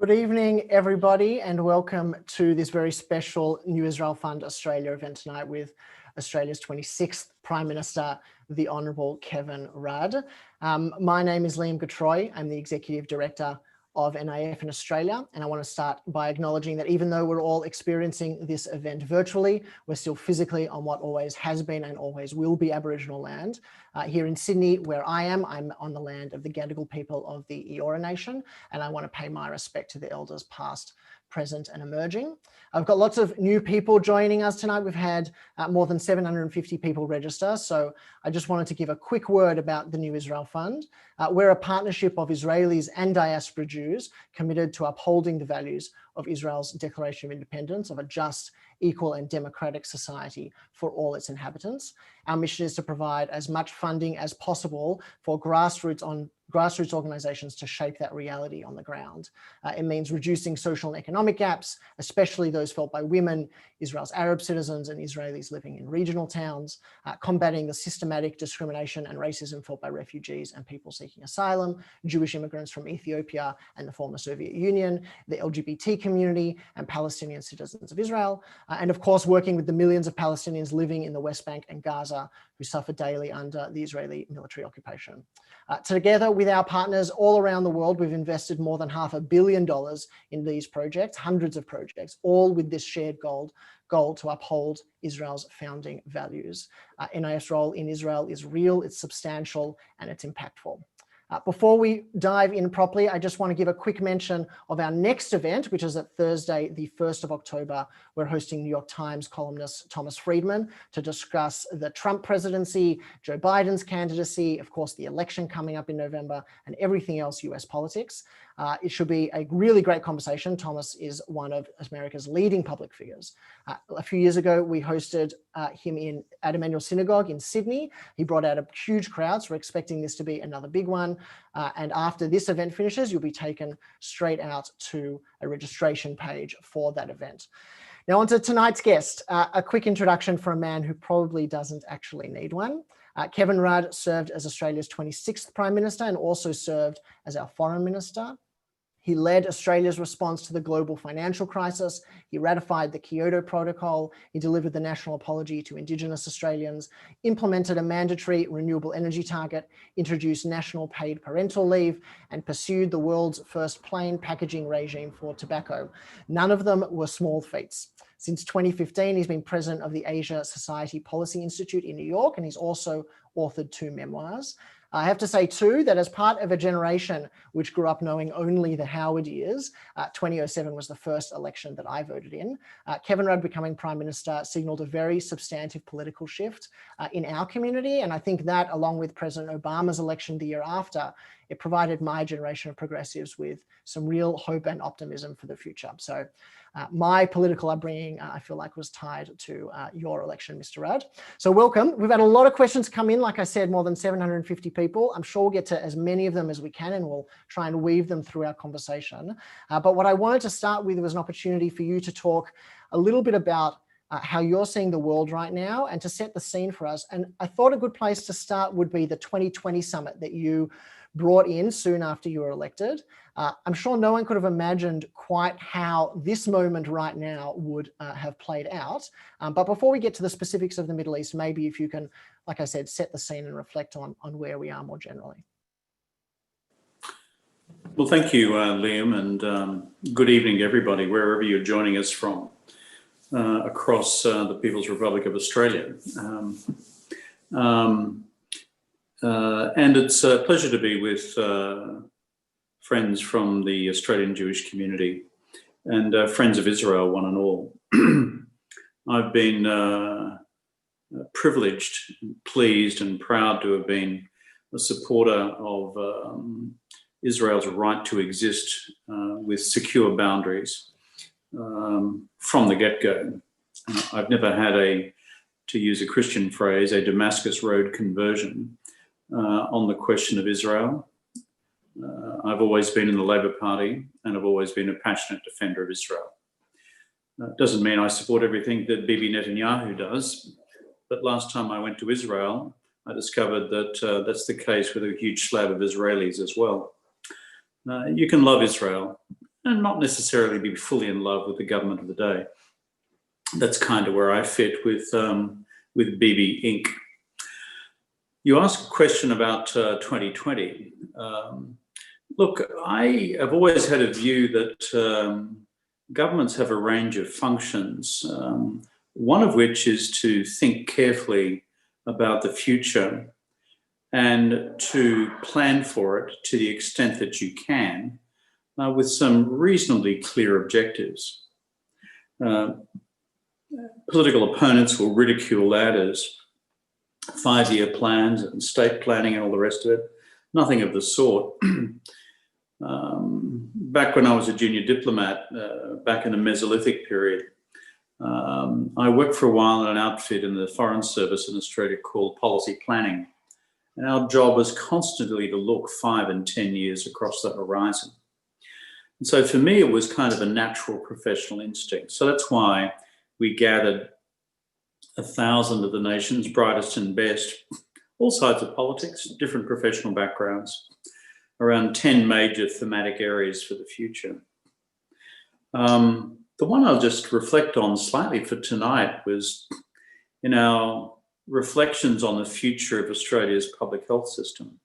Good evening, everybody, and welcome to this very special New Israel Fund Australia event tonight with Australia's 26th Prime Minister, the Honourable Kevin Rudd. My name is Liam Getreu. I'm the Executive Director of NIF in Australia, and I want to start by acknowledging that even though we're all experiencing this event virtually, we're still physically on what always has been and always will be Aboriginal land. Here in Sydney, where I'm on the land of the Gadigal people of the Eora Nation, and I want to pay my respect to the elders past, present and emerging. I've got lots of new people joining us tonight. We've had more than 750 people register. So I just wanted to give a quick word about the New Israel Fund. We're a partnership of Israelis and diaspora Jews committed to upholding the values of Israel's Declaration of Independence of a just, equal and democratic society for all its inhabitants. Our mission is to provide as much funding as possible for grassroots organisations to shape that reality on the ground. It means reducing social and economic gaps, especially those felt by women, Israel's Arab citizens and Israelis living in regional towns, combating the systematic discrimination and racism felt by refugees and people seeking asylum, Jewish immigrants from Ethiopia and the former Soviet Union, the LGBT community and Palestinian citizens of Israel, and of course working with the millions of Palestinians living in the West Bank and Gaza who suffer daily under the Israeli military occupation. Together with our partners all around the world, we've invested more than $500 million in these projects, hundreds of projects, all with this shared goal to uphold Israel's founding values. NIF's role in Israel is real, it's substantial, and it's impactful. Before we dive in properly, I just want to give a quick mention of our next event, which is at Thursday, the 1st of October. We're hosting New York Times columnist Thomas Friedman to discuss the Trump presidency, Joe Biden's candidacy, of course, the election coming up in November, and everything else US politics. It should be a really great conversation. Thomas is one of America's leading public figures. A few years ago, we hosted him at Emmanuel Synagogue in Sydney. He brought out a huge crowd, so we're expecting this to be another big one. And after this event finishes, you'll be taken straight out to a registration page for that event. Now on to tonight's guest, a quick introduction for a man who probably doesn't actually need one. Kevin Rudd served as Australia's 26th Prime Minister and also served as our Foreign Minister. He led Australia's response to the global financial crisis. He ratified the Kyoto Protocol. He delivered the national apology to Indigenous Australians, implemented a mandatory renewable energy target, introduced national paid parental leave, and pursued the world's first plain packaging regime for tobacco. None of them were small feats. Since 2015, he's been president of the Asia Society Policy Institute in New York, and he's also authored 2 memoirs. I have to say too, that as part of a generation which grew up knowing only the Howard years, 2007 was the first election that I voted in. Kevin Rudd becoming Prime Minister signaled a very substantive political shift in our community. And I think that along with President Obama's election the year after, it provided my generation of progressives with some real hope and optimism for the future. So my political upbringing, I feel like, was tied to your election, Mr. Rudd. So welcome. We've had a lot of questions come in. Like I said, more than 750 people. I'm sure we'll get to as many of them as we can, and we'll try and weave them through our conversation. But what I wanted to start with was an opportunity for you to talk a little bit about how you're seeing the world right now and to set the scene for us. And I thought a good place to start would be the 2020 summit that you brought in soon after you were elected. I'm sure no one could have imagined quite how this moment right now would have played out. But before we get to the specifics of the Middle East, maybe if you can, like I said, set the scene and reflect on where we are more generally. Well, thank you, Liam, and good evening to everybody, wherever you're joining us from across the People's Republic of Australia. And it's a pleasure to be with friends from the Australian Jewish community and friends of Israel, one and all. I've been privileged, pleased and proud to have been a supporter of Israel's right to exist with secure boundaries from the get-go. I've never had to use a Christian phrase, a Damascus Road conversion on the question of Israel. I've always been in the Labor Party and I've always been a passionate defender of Israel. Doesn't mean I support everything that Bibi Netanyahu does, but last time I went to Israel, I discovered that that's the case with a huge slab of Israelis as well. You can love Israel and not necessarily be fully in love with the government of the day. That's kind of where I fit with BB Inc. You asked a question about 2020. Look, I have always had a view that governments have a range of functions, one of which is to think carefully about the future and to plan for it to the extent that you can, with some reasonably clear objectives. Political opponents will ridicule that as 5-year plans and state planning and all the rest of it. Nothing of the sort. Back when I was a junior diplomat, back in the Mesolithic period, I worked for a while in an outfit in the Foreign Service in Australia called Policy Planning. And our job was constantly to look 5 and 10 years across the horizon. And so for me, it was kind of a natural professional instinct. So that's why we gathered 1,000 of the nation's brightest and best, all sides of politics, different professional backgrounds, around 10 major thematic areas for the future. The one I'll just reflect on slightly for tonight was in our reflections on the future of Australia's public health system.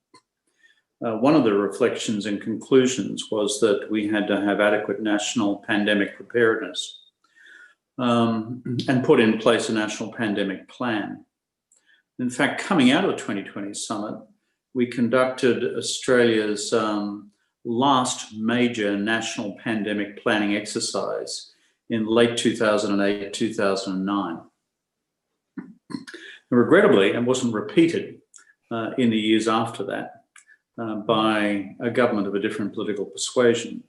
One of the reflections and conclusions was that we had to have adequate national pandemic preparedness and put in place a national pandemic plan. In fact, coming out of the 2020 summit, we conducted Australia's last major national pandemic planning exercise in late 2008, 2009. And regrettably, it wasn't repeated in the years after that by a government of a different political persuasion.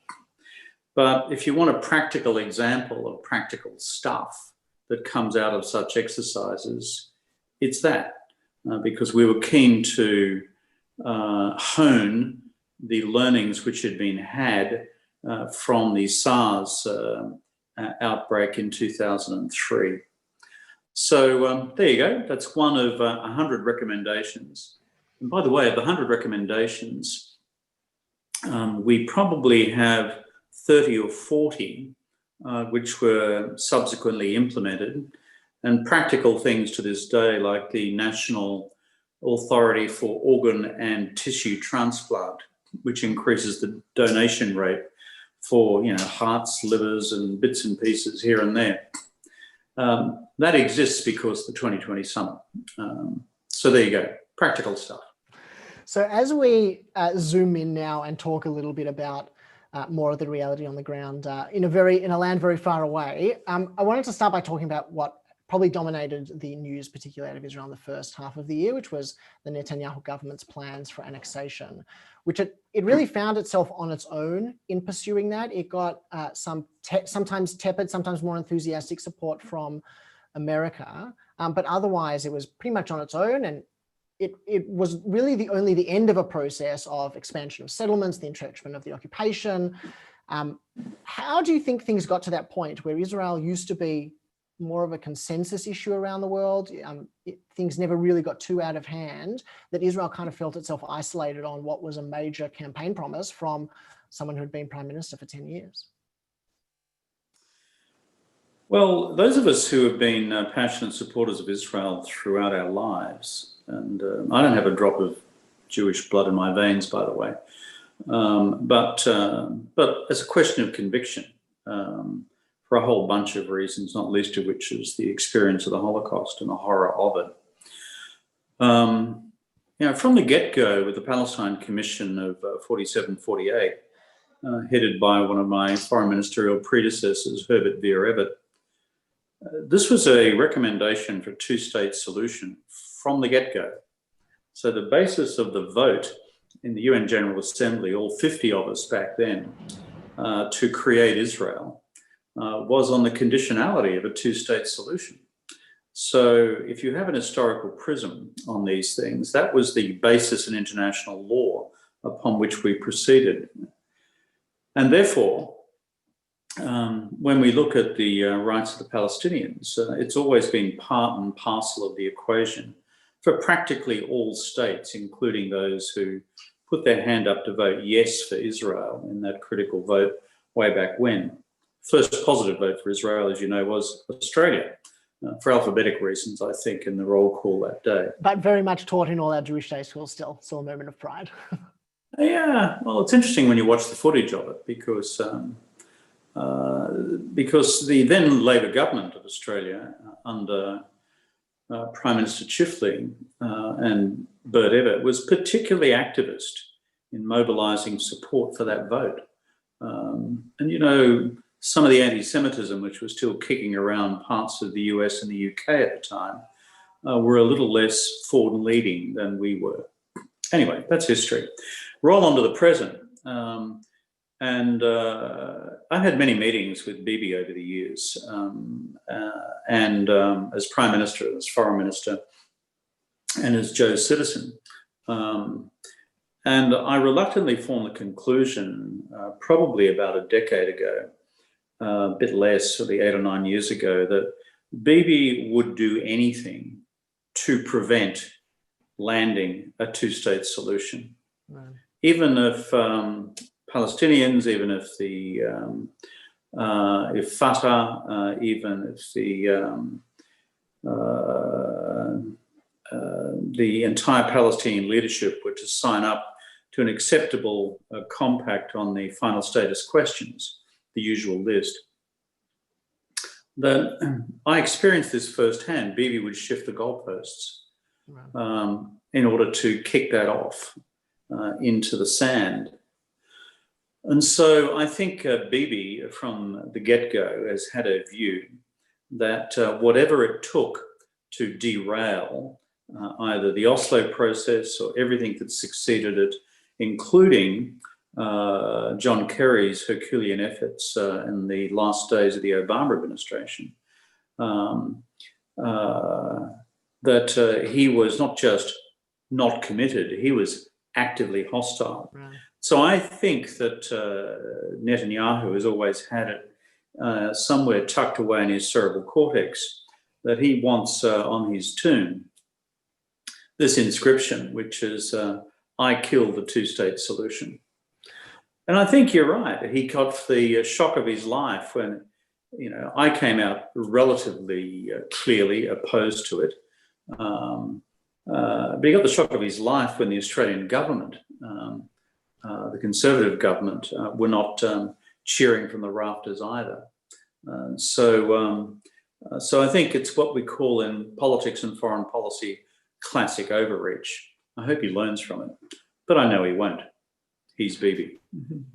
But if you want a practical example of practical stuff that comes out of such exercises, it's that, because we were keen to hone the learnings which had been had from the SARS outbreak in 2003. So there you go. That's one of 100 recommendations. And by the way, of the 100 recommendations, we probably have 30 or 40 which were subsequently implemented, and practical things to this day, like the National Authority for Organ and Tissue Transplant, which increases the donation rate for, hearts, livers, and bits and pieces here and there. That exists because of the 2020 summit. So there you go, practical stuff. So as we zoom in now and talk a little bit about more of the reality on the ground in a land very far away, I wanted to start by talking about what probably dominated the news, particularly out of Israel in the first half of the year, which was the Netanyahu government's plans for annexation, which it really found itself on its own in pursuing that. It got sometimes tepid, sometimes more enthusiastic support from America, but otherwise it was pretty much on its own, and it was really only the end of a process of expansion of settlements, the entrenchment of the occupation. How do you think things got to that point where Israel used to be more of a consensus issue around the world? Things never really got too out of hand, that Israel kind of felt itself isolated on what was a major campaign promise from someone who had been prime minister for 10 years? Well, those of us who have been passionate supporters of Israel throughout our lives, and I don't have a drop of Jewish blood in my veins, by the way, but as a question of conviction, for a whole bunch of reasons, not least of which is the experience of the Holocaust and the horror of it. From the get-go, with the Palestine Commission of 47-48, headed by one of my foreign ministerial predecessors, Herbert Vierevet, this was a recommendation for a two-state solution from the get-go. So the basis of the vote in the UN General Assembly, all 50 of us back then, to create Israel, was on the conditionality of a two-state solution. So if you have an historical prism on these things, that was the basis in international law upon which we proceeded. And therefore, when we look at the rights of the Palestinians, it's always been part and parcel of the equation for practically all states, including those who put their hand up to vote yes for Israel in that critical vote way back when. First positive vote for Israel, as you know, was Australia, for alphabetic reasons, I think, in the roll call that day. But very much taught in all our Jewish day schools still a moment of pride. Yeah, well, it's interesting when you watch the footage of it because the then Labor government of Australia under Prime Minister Chifley and Bert Ebbett was particularly activist in mobilising support for that vote. And, you know, some of the anti-Semitism, which was still kicking around parts of the US and the UK at the time, were a little less forward leading than we were. Anyway, that's history. Roll on to the present. I've had many meetings with Bibi over the years, as Prime Minister, as Foreign Minister, and as Joe's citizen. And I reluctantly formed the conclusion, probably about a decade ago, a bit less, probably 8 or 9 years ago, that Bibi would do anything to prevent landing a two-state solution. Right. Even if Palestinians, even if Fatah, even if the entire Palestinian leadership were to sign up to an acceptable compact on the final status questions, the usual list, that I experienced this firsthand. Bibi would shift the goalposts in order to kick that off into the sand. And so I think Bibi, from the get-go, has had a view that whatever it took to derail either the Oslo process or everything that succeeded it, including John Kerry's Herculean efforts in the last days of the Obama administration, that he was not just not committed, he was actively hostile. Right. So I think that Netanyahu has always had it somewhere tucked away in his cerebral cortex, that he wants on his tomb this inscription, which is, I killed the two-state solution. And I think you're right. He got the shock of his life when, you know, I came out relatively clearly opposed to it. But he got the shock of his life when the Australian government, the Conservative government, were not cheering from the rafters either. So I think it's what we call in politics and foreign policy classic overreach. I hope he learns from it, but I know he won't. He's Bibi.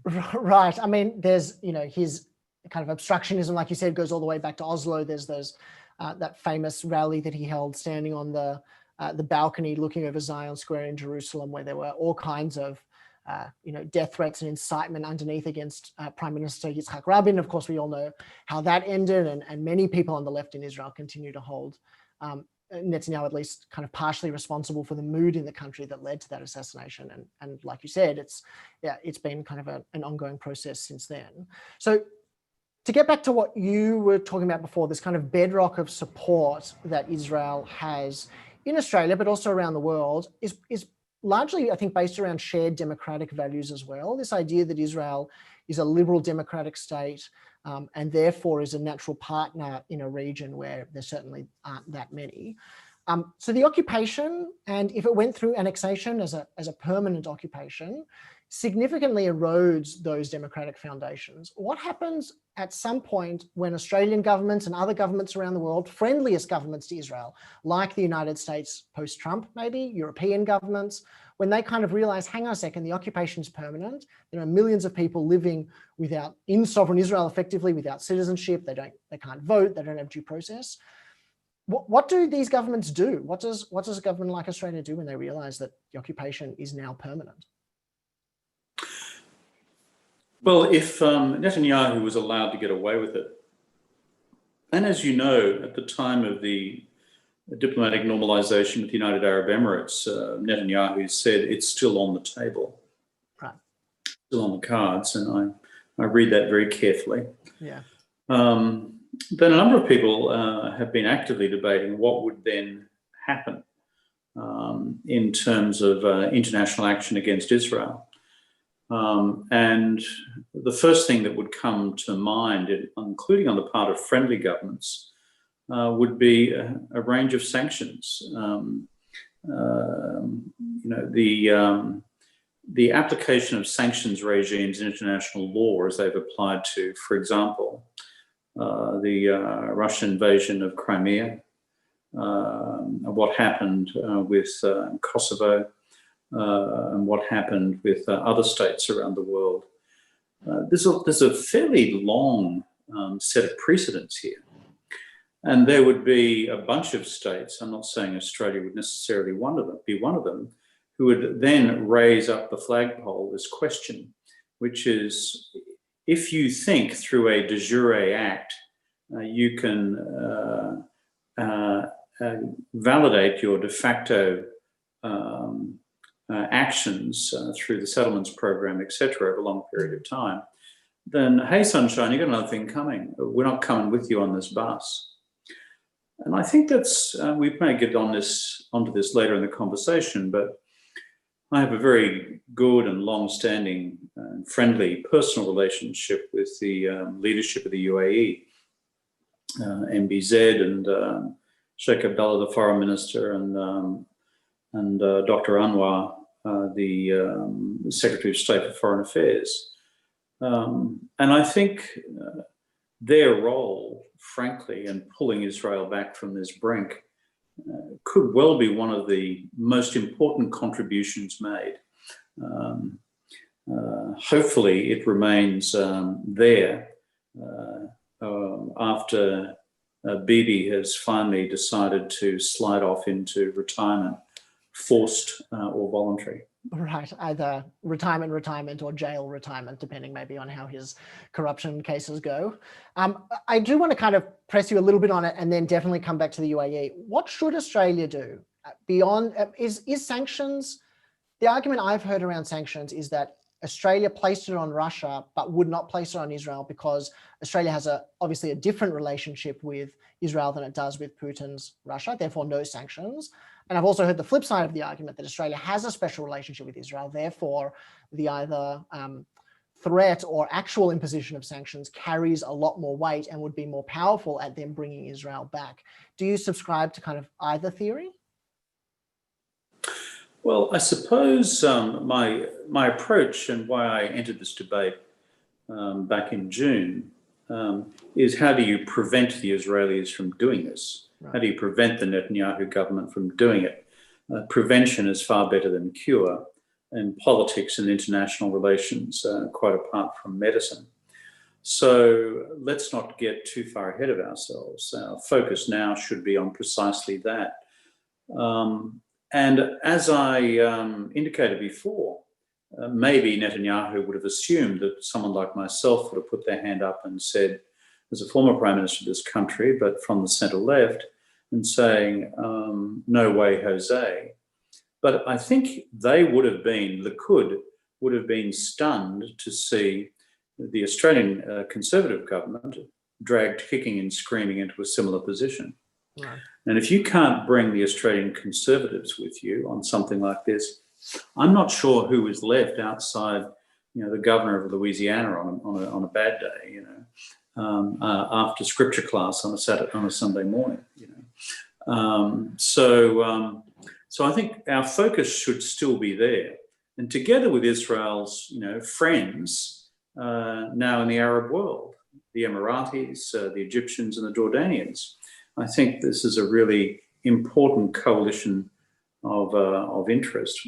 Right. I mean, there's, you know, his kind of obstructionism, like you said, goes all the way back to Oslo. There's those that famous rally that he held standing on the balcony looking over Zion Square in Jerusalem, where there were all kinds of you know, death threats and incitement underneath against Prime Minister Yitzhak Rabin. Of course, we all know how that ended, and many people on the left in Israel continue to hold Netanyahu at least kind of partially responsible for the mood in the country that led to that assassination. And like you said, it's been kind of an ongoing process since then. So to get back to what you were talking about before, this kind of bedrock of support that Israel has in Australia, but also around the world, is largely, I think, based around shared democratic values as well. This idea that Israel is a liberal democratic state and therefore is a natural partner in a region where there certainly aren't that many. So the occupation, and if it went through annexation as a permanent occupation, significantly erodes those democratic foundations. What happens at some point when Australian governments and other governments around the world, friendliest governments to Israel, like the United States post-Trump, maybe European governments, when they kind of realize, hang on a second, the occupation is permanent. There are millions of people living in sovereign Israel effectively without citizenship. They can't vote. They don't have due process. What do these governments do? What does a government like Australia do when they realize that the occupation is now permanent? Well, if Netanyahu was allowed to get away with it, and as you know, at the time of the diplomatic normalization with the United Arab Emirates, Netanyahu said it's still on the table, right, still on the cards, and I read that very carefully. Yeah. Then a number of people have been actively debating what would then happen in terms of international action against Israel. And the first thing that would come to mind, including on the part of friendly governments, would be a range of sanctions. The application of sanctions regimes in international law as they've applied to, for example, the Russian invasion of Crimea, what happened with Kosovo, and what happened with other states around the world. There's a fairly long set of precedents here. And there would be a bunch of states, I'm not saying Australia would necessarily be one of them, who would then raise up the flagpole this question, which is, if you think through a de jure act, you can validate your de facto actions through the settlements program, etc., over a long period of time, then, hey, sunshine, you got another thing coming. We're not coming with you on this bus. And I think that's, we may get onto this later in the conversation, but I have a very good and long-standing and friendly personal relationship with the leadership of the UAE, MBZ and Sheikh Abdullah, the foreign minister, and Dr. Anwar, the Secretary of State for Foreign Affairs. And I think their role, frankly, in pulling Israel back from this brink could well be one of the most important contributions made. Hopefully it remains there after Bibi has finally decided to slide off into retirement, forced or voluntary. Right, either retirement or jail retirement, depending maybe on how his corruption cases go. I do want to kind of press you a little bit on it and then definitely come back to the UAE. What should Australia do beyond, is sanctions, the argument I've heard around sanctions is that Australia placed it on Russia, but would not place it on Israel because Australia has obviously a different relationship with Israel than it does with Putin's Russia, therefore no sanctions. And I've also heard the flip side of the argument that Australia has a special relationship with Israel, therefore the either threat or actual imposition of sanctions carries a lot more weight and would be more powerful at them bringing Israel back. Do you subscribe to kind of either theory? Well, I suppose my approach and why I entered this debate back in June is, how do you prevent the Israelis from doing this? Right. How do you prevent the Netanyahu government from doing it? Prevention is far better than cure, and politics and international relations quite apart from medicine. So let's not get too far ahead of ourselves. Our focus now should be on precisely that. And as I indicated before, maybe Netanyahu would have assumed that someone like myself would have put their hand up and said, as a former prime minister of this country, but from the centre left, and saying, no way, Jose. But I think they would have been, Likud would have been stunned to see the Australian Conservative government dragged kicking and screaming into a similar position. Right. And if you can't bring the Australian Conservatives with you on something like this, I'm not sure who is left outside, the governor of Louisiana on a bad day, after scripture class on a Sunday morning, So I think our focus should still be there, and together with Israel's, friends now in the Arab world, the Emiratis, the Egyptians, and the Jordanians. I think this is a really important coalition of interest.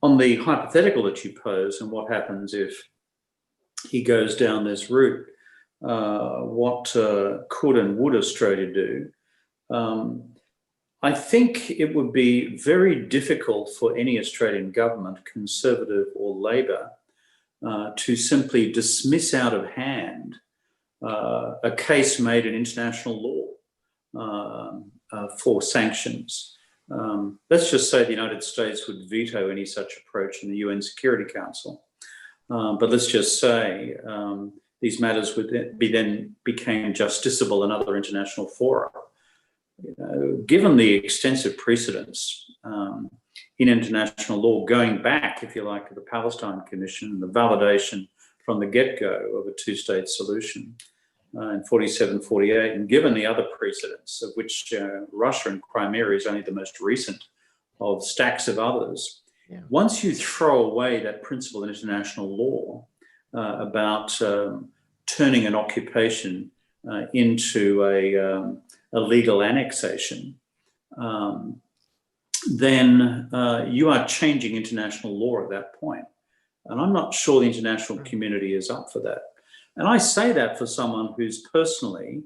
On the hypothetical that you pose, and what happens if he goes down this route, what could and would Australia do? I think it would be very difficult for any Australian government, Conservative or Labor, to simply dismiss out of hand a case made in international law for sanctions. Let's just say the United States would veto any such approach in the UN Security Council. But let's just say these matters would then became justiciable in other international fora. Given the extensive precedents in international law, going back, if you like, to the Palestine Commission and the validation from the get-go of a two-state solution in 47, 48, and given the other precedents, of which Russia and Crimea is only the most recent of stacks of others. Yeah. Once you throw away that principle in international law about turning an occupation into a legal annexation, then you are changing international law at that point. And I'm not sure the international community is up for that. And I say that for someone who's personally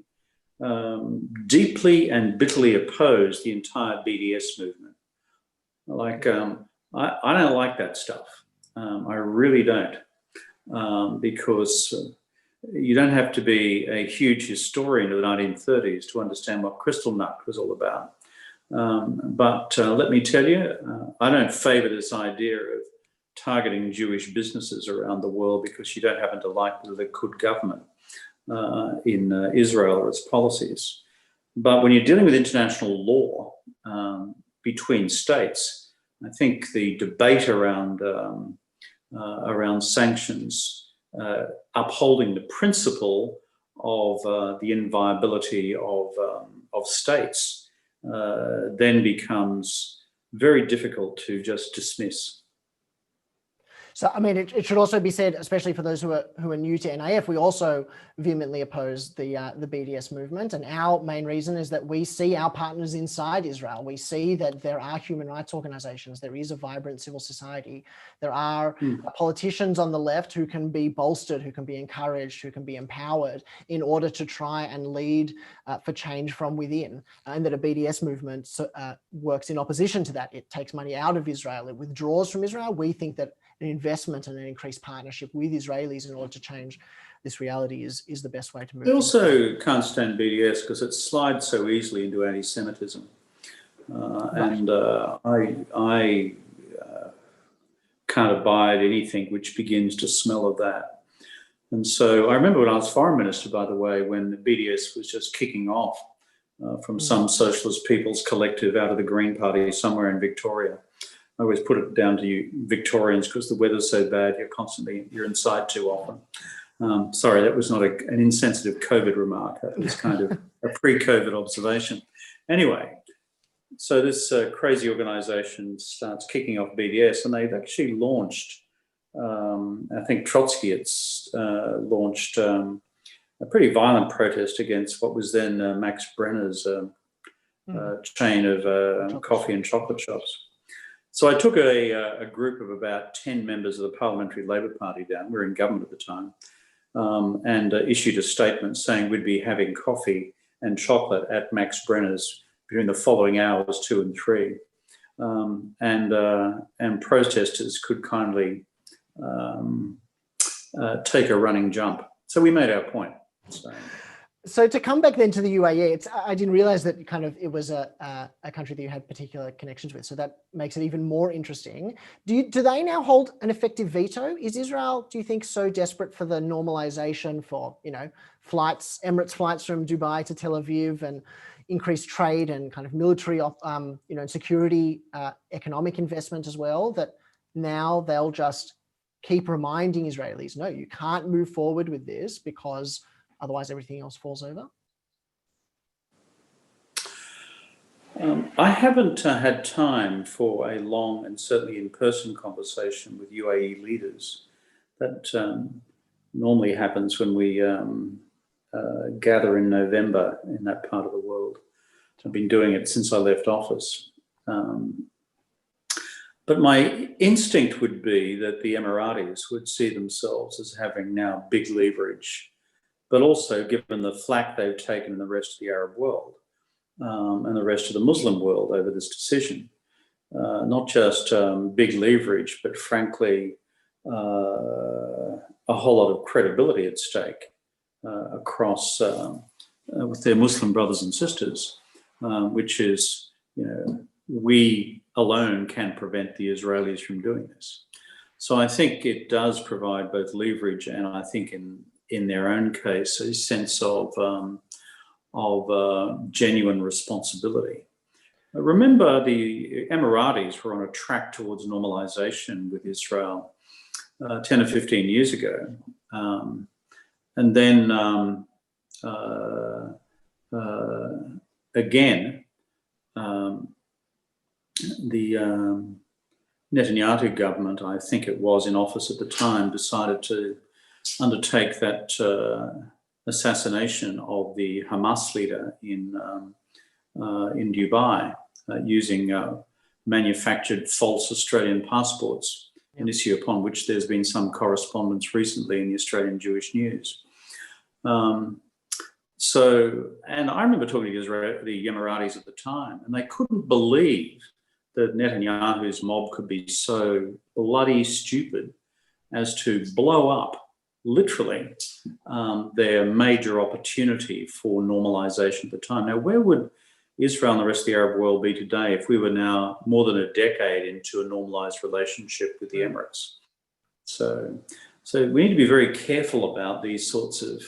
deeply and bitterly opposed the entire BDS movement. Like, I don't like that stuff. I really don't, because you don't have to be a huge historian of the 1930s to understand what Crystal Nut was all about. But let me tell you, I don't favour this idea of targeting Jewish businesses around the world because you don't happen to like the Likud government in Israel or its policies. But when you're dealing with international law between states, I think the debate around sanctions, upholding the principle of the inviolability of states, then becomes very difficult to just dismiss. So, I mean, it should also be said, especially for those who are new to NIF, we also vehemently oppose the BDS movement. And our main reason is that we see our partners inside Israel. We see that there are human rights organizations. There is a vibrant civil society. There are politicians on the left who can be bolstered, who can be encouraged, who can be empowered in order to try and lead for change from within. And that a BDS movement works in opposition to that. It takes money out of Israel. It withdraws from Israel. We think that an investment and an increased partnership with Israelis in order to change this reality is the best way to move. I also can't stand BDS because it slides so easily into anti-Semitism. And I can't abide anything which begins to smell of that. And so I remember when I was foreign minister, by the way, when the BDS was just kicking off from some socialist people's collective out of the Green Party somewhere in Victoria. I always put it down to you Victorians because the weather's so bad, you're inside too often. Sorry, that was not an insensitive COVID remark. That was kind of a pre-COVID observation. Anyway, so this crazy organisation starts kicking off BDS, and they've actually launched, I think Trotsky launched a pretty violent protest against what was then Max Brenner's chain of coffee and chocolate shops. So I took a group of about 10 members of the Parliamentary Labor Party down, we were in government at the time, and issued a statement saying we'd be having coffee and chocolate at Max Brenner's between the following hours 2 and 3. And protesters could kindly take a running jump. So we made our point. So to come back then to the UAE, I didn't realize that it was a country that you had particular connections with. So that makes it even more interesting. Do they now hold an effective veto? Is Israel, do you think, so desperate for the normalization for, flights, Emirates flights from Dubai to Tel Aviv and increased trade and kind of military, and security, economic investment as well, that now they'll just keep reminding Israelis, no, you can't move forward with this because otherwise everything else falls over? I haven't had time for a long and certainly in-person conversation with UAE leaders. That normally happens when we gather in November in that part of the world. I've been doing it since I left office. But my instinct would be that the Emiratis would see themselves as having now big leverage, but also given the flack they've taken in the rest of the Arab world and the rest of the Muslim world over this decision. Not just big leverage, but frankly, a whole lot of credibility at stake across with their Muslim brothers and sisters, which is, we alone can prevent the Israelis from doing this. So I think it does provide both leverage and I think in their own case, a sense of genuine responsibility. Remember, the Emiratis were on a track towards normalization with Israel 10 or 15 years ago. And then again, the Netanyahu government, I think it was in office at the time, decided to undertake that assassination of the Hamas leader in Dubai using manufactured false Australian passports, an issue upon which there's been some correspondence recently in the Australian Jewish news. And I remember talking to the Emiratis at the time, and they couldn't believe that Netanyahu's mob could be so bloody stupid as to blow up, literally, their major opportunity for normalization at the time. Now, where would Israel and the rest of the Arab world be today if we were now more than a decade into a normalized relationship with the Emirates? So we need to be very careful about these sorts of,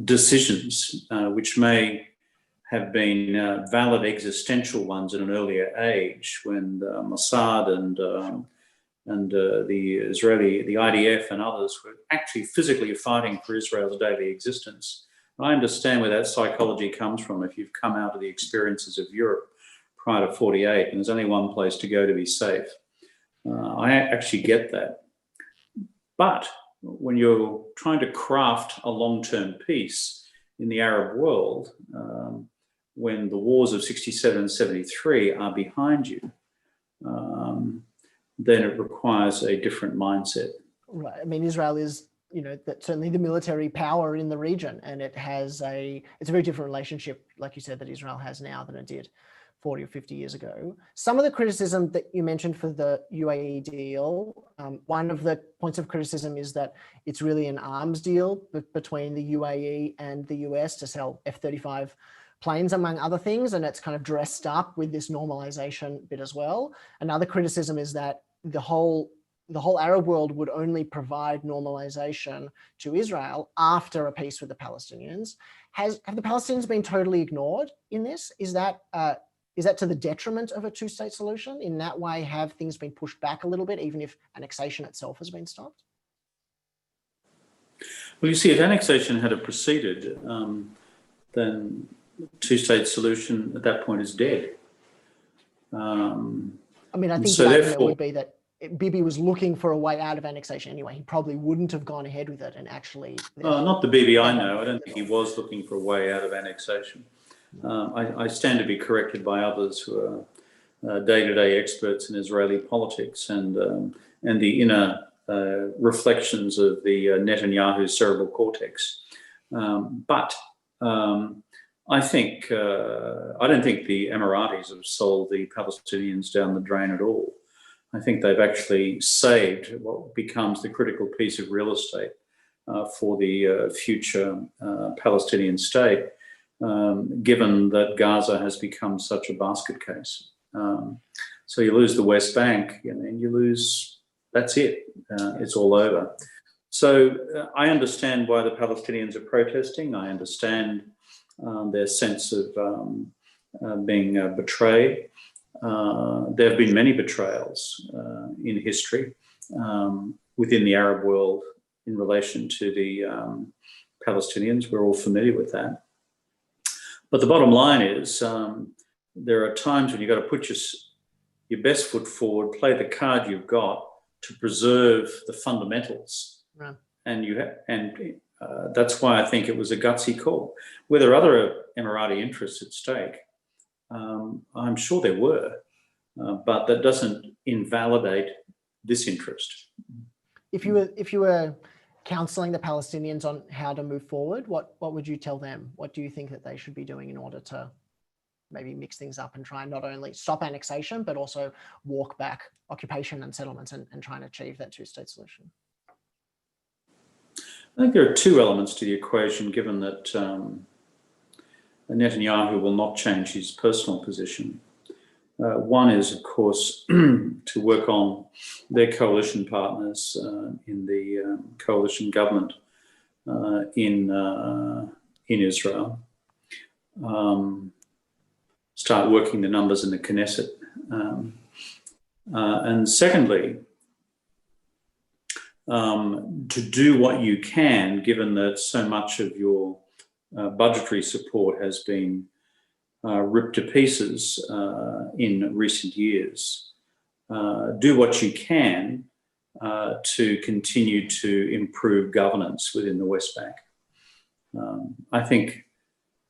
decisions, which may have been valid existential ones in an earlier age, when Mossad and the Israeli, the IDF and others were actually physically fighting for Israel's daily existence. I understand where that psychology comes from if you've come out of the experiences of Europe prior to 48 and there's only one place to go to be safe. I actually get that. But when you're trying to craft a long-term peace in the Arab world, when the wars of 67 and 73 are behind you, then it requires a different mindset. Right. I mean, Israel is, certainly the military power in the region, and it's a very different relationship, like you said, that Israel has now than it did 40 or 50 years ago. Some of the criticism that you mentioned for the UAE deal, one of the points of criticism is that it's really an arms deal between the UAE and the US to sell F-35 planes, among other things, and it's kind of dressed up with this normalization bit as well. Another criticism is that the whole Arab world would only provide normalization to Israel after a peace with the Palestinians. Have the Palestinians been totally ignored in this? Is that to the detriment of a two-state solution? In that way, have things been pushed back a little bit, even if annexation itself has been stopped? Well, you see, if annexation had proceeded, then two-state solution at that point is dead. I mean, I think the argument would be that Bibi was looking for a way out of annexation anyway. He probably wouldn't have gone ahead with it and actually... not the Bibi I know. I don't think he was looking for a way out of annexation. I stand to be corrected by others who are day-to-day experts in Israeli politics and the inner reflections of the Netanyahu cerebral cortex. But I don't think the Emiratis have sold the Palestinians down the drain at all. I think they've actually saved what becomes the critical piece of real estate for the future Palestinian state, given that Gaza has become such a basket case. So you lose the West Bank, and you lose, that's it, it's all over. So I understand why the Palestinians are protesting. I understand their sense of being betrayed. There have been many betrayals in history within the Arab world in relation to the Palestinians. We're all familiar with that. But the bottom line is there are times when you've got to put your best foot forward, play the card you've got to preserve the fundamentals. Right. And that's why I think it was a gutsy call. Were there other Emirati interests at stake? I'm sure there were, but that doesn't invalidate this interest. If you were counselling the Palestinians on how to move forward, what would you tell them? What do you think that they should be doing in order to maybe mix things up and try and not only stop annexation, but also walk back occupation and settlements and try and achieve that two-state solution? I think there are two elements to the equation, given that Netanyahu will not change his personal position. One is, of course, to work on their coalition partners in the coalition government in in Israel. Start working the numbers in the Knesset. And secondly, to do what you can, given that so much of your budgetary support has been ripped to pieces in recent years. Do what you can to continue to improve governance within the West Bank. I think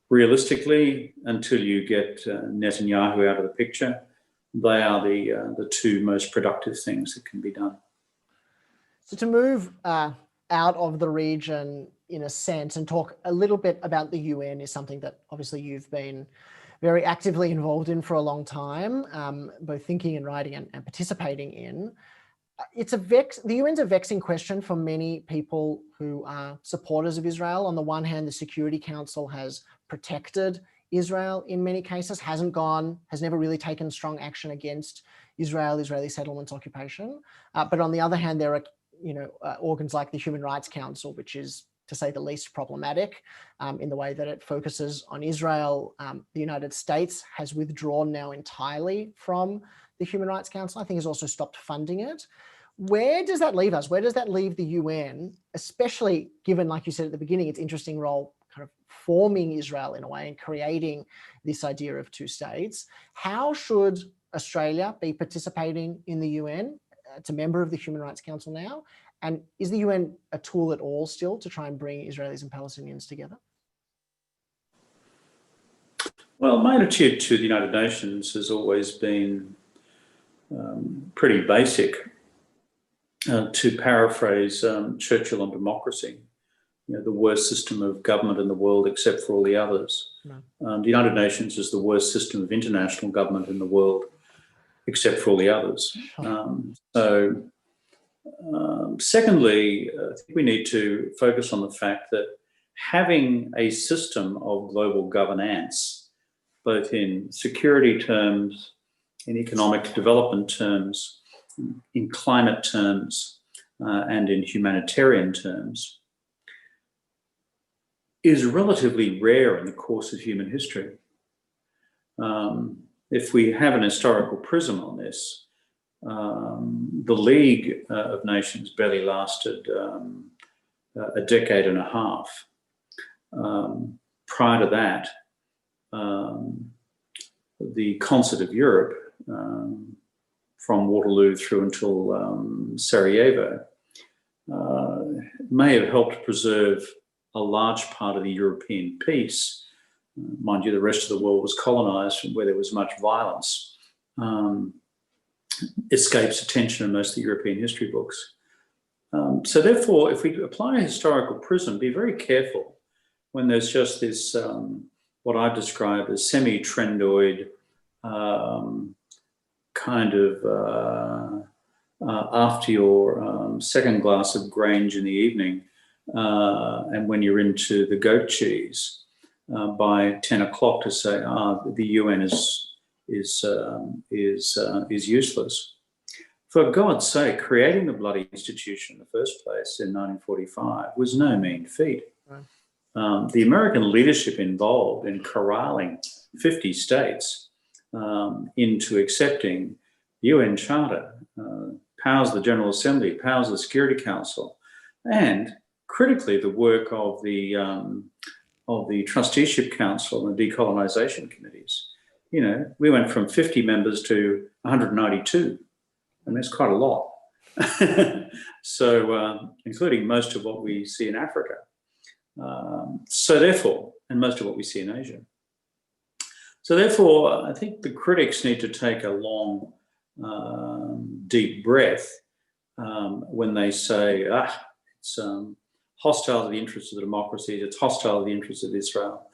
realistically, until you get Netanyahu out of the picture, they are the two most productive things that can be done. So to move out of the region in a sense and talk a little bit about the UN is something that obviously you've been very actively involved in for a long time, both thinking and writing and participating in. The UN's a vexing question for many people who are supporters of Israel. On the one hand, the Security Council has protected Israel in many cases, has never really taken strong action against Israeli settlements occupation. But on the other hand, there are organs like the Human Rights Council, which is, to say the least, problematic in the way that it focuses on Israel. The United States has withdrawn now entirely from the Human Rights Council. I think has also stopped funding it. Where does that leave us? Where does that leave the UN, especially given, like you said at the beginning, its interesting role kind of forming Israel in a way and creating this idea of two states? How should Australia be participating in the UN? It's a member of the Human Rights Council now. And is the UN a tool at all still to try and bring Israelis and Palestinians together? Well, my attitude to the United Nations has always been pretty basic. To paraphrase Churchill on democracy, the worst system of government in the world except for all the others. No. The United Nations is the worst system of international government in the world except for all the others. Secondly, I think we need to focus on the fact that having a system of global governance, both in security terms, in economic development terms, in climate terms, and in humanitarian terms, is relatively rare in the course of human history. If we have an historical prism on this, the League of Nations barely lasted a decade and a half. Prior to that, the Concert of Europe, from Waterloo through until Sarajevo, may have helped preserve a large part of the European peace. Mind you, the rest of the world was colonised, where there was much violence. Escapes attention in most of the European history books. So therefore, if we apply a historical prism, be very careful when there's just this, what I've described as semi-trendoid kind of after your second glass of Grange in the evening, and when you're into the goat cheese by 10 o'clock to say, the UN is useless. For God's sake, creating the bloody institution in the first place in 1945 was no mean feat. Right. The American leadership involved in corralling 50 states into accepting the UN Charter, powers of the General Assembly, powers of the Security Council, and critically the work of the Trusteeship Council and the Decolonisation Committees. We went from 50 members to 192, and that's quite a lot. So, including most of what we see in Africa. So therefore, and most of what we see in Asia. So therefore, I think the critics need to take a long, deep breath when they say, it's hostile to the interests of the democracies, it's hostile to the interests of Israel.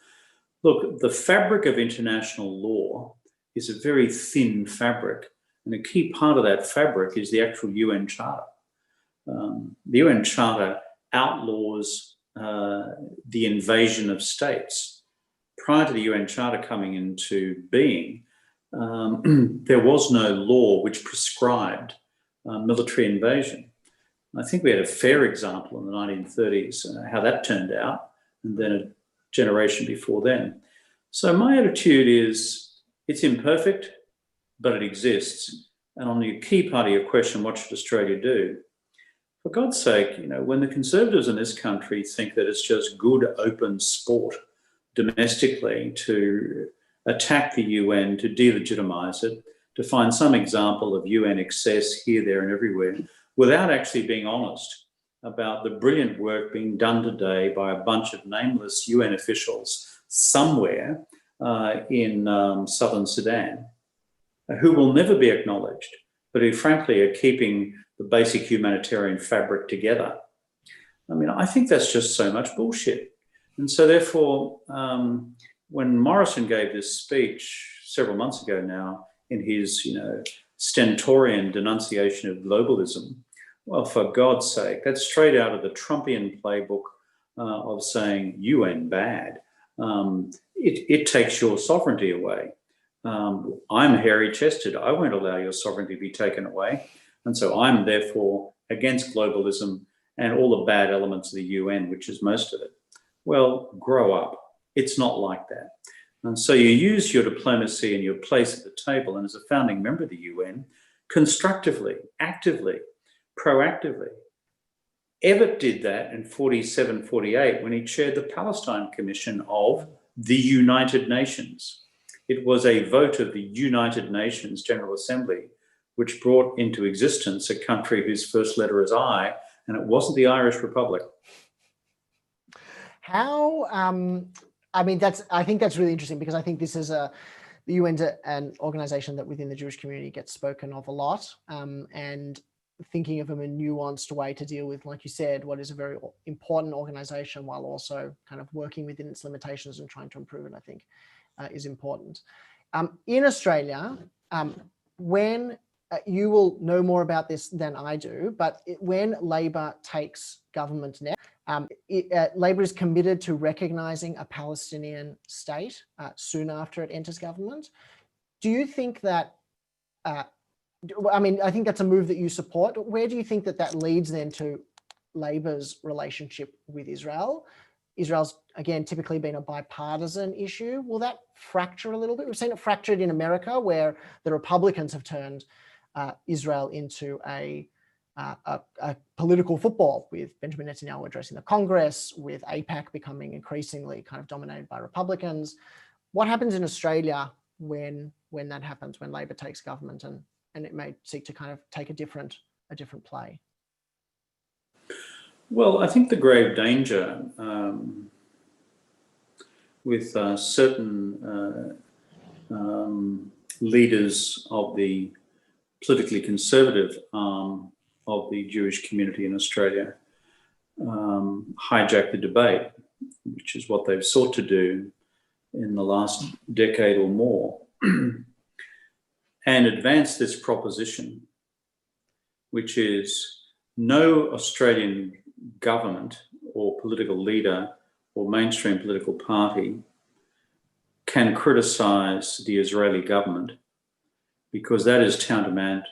Look, the fabric of international law is a very thin fabric, and a key part of that fabric is the actual UN Charter. The UN Charter outlaws the invasion of states. Prior to the UN Charter coming into being, there was no law which prescribed military invasion. I think we had a fair example in the 1930s how that turned out, and then generation before then. So my attitude is it's imperfect, but it exists. And on the key part of your question, what should Australia do? For God's sake, when the Conservatives in this country think that it's just good open sport domestically to attack the UN, to delegitimise it, to find some example of UN excess here, there and everywhere, without actually being honest about the brilliant work being done today by a bunch of nameless UN officials somewhere in southern Sudan, who will never be acknowledged, but who frankly are keeping the basic humanitarian fabric together. I mean, I think that's just so much bullshit. And so therefore, when Morrison gave this speech several months ago now in his, stentorian denunciation of globalism, well, for God's sake, that's straight out of the Trumpian playbook of saying UN bad. It takes your sovereignty away. I'm hairy-chested. I won't allow your sovereignty to be taken away. And so I'm therefore against globalism and all the bad elements of the UN, which is most of it. Well, grow up. It's not like that. And so you use your diplomacy and your place at the table, and as a founding member of the UN, constructively, actively, proactively. Evatt did that in 47, 48 when he chaired the Palestine Commission of the United Nations. It was a vote of the United Nations General Assembly which brought into existence a country whose first letter is I, and it wasn't the Irish Republic. How, I think that's really interesting, because I think this is the UN's an organization that within the Jewish community gets spoken of a lot, and thinking of them in a nuanced way to deal with, like you said, what is a very important organization while also kind of working within its limitations and trying to improve it, I think is important. In Australia, when you will know more about this than I do, but when Labor takes government next, Labor is committed to recognising a Palestinian state soon after it enters government. Do you think that, I think that's a move that you support. Where do you think that leads then to Labor's relationship with Israel? Israel's, again, typically been a bipartisan issue. Will that fracture a little bit? We've seen it fractured in America, where the Republicans have turned Israel into a political football, with Benjamin Netanyahu addressing the Congress, with AIPAC becoming increasingly kind of dominated by Republicans. What happens in Australia when that happens, when Labor takes government and it may seek to kind of take a different play? Well, I think the grave danger with certain leaders of the politically conservative arm of the Jewish community in Australia hijack the debate, which is what they've sought to do in the last decade or more, and advance this proposition, which is no Australian government or political leader or mainstream political party can criticise the Israeli government, because that is tantamount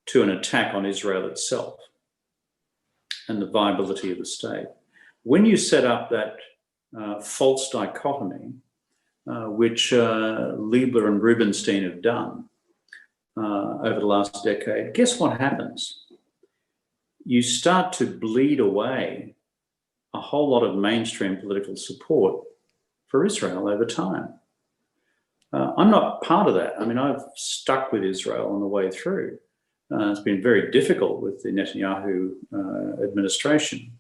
to an attack on Israel itself and the viability of the state. When you set up that false dichotomy, which Liebler and Rubinstein have done over the last decade, guess what happens? You start to bleed away a whole lot of mainstream political support for Israel over time. I'm not part of that. I mean, I've stuck with Israel on the way through. It's been very difficult with the Netanyahu administration.